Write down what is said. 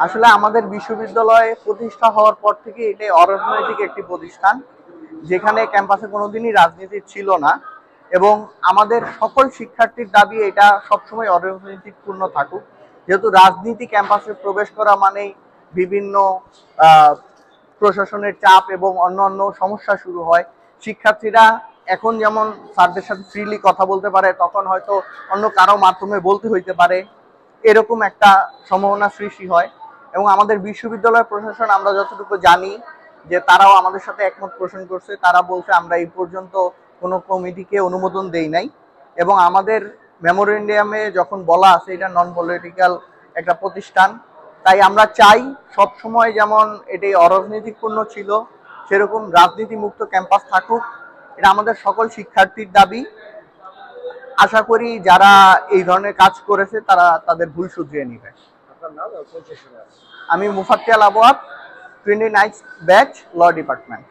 আসলে আমাদের বিশ্ববিদ্যালয় প্রতিষ্ঠা হওয়ার পর থেকে এটাই অরাজনৈতিক একটি প্রতিষ্ঠান, যেখানে ক্যাম্পাসে কোনোদিনই রাজনীতি ছিল না। এবং আমাদের সকল শিক্ষার্থীর দাবি এটা সবসময় অরাজনৈতিকপূর্ণ থাকুক, যেহেতু রাজনীতি ক্যাম্পাসে প্রবেশ করা মানেই বিভিন্ন প্রশাসনের চাপ এবং অন্যান্য সমস্যা শুরু হয়। শিক্ষার্থীরা এখন যেমন স্যারদের সাথে ফ্রিলি কথা বলতে পারে, তখন হয়তো অন্য কারো মাধ্যমে বলতে হইতে পারে, এরকম একটা সম্ভাবনা সৃষ্টি হয়। এবং আমাদের বিশ্ববিদ্যালয় প্রশাসন, আমরা যতটুকু জানি যে তারাও আমাদের সাথে একমত পোষণ করছে। তারা বলছে আমরা এই পর্যন্ত কোনো কমিটিকে অনুমোদন দেই নাই, এবং আমাদের মেমোরেন্ডিয়ামে যখন বলা আছে এটা নন পলিটিক্যাল একটা প্রতিষ্ঠান। তাই আমরা চাই সব সময় যেমন এটাই অরাজনৈতিকপূর্ণ ছিল, সেরকম রাজনীতি মুক্ত ক্যাম্পাস থাকুক। এটা আমাদের সকল শিক্ষার্থীর দাবি। আশা করি যারা এই ধরনের কাজ করেছে তারা তাদের ভুল শুধরিয়ে নিবে। আমি মুফাত্তিয়াল আবওয়াব, 29 ব্যাচ, ল ডিপার্টমেন্ট।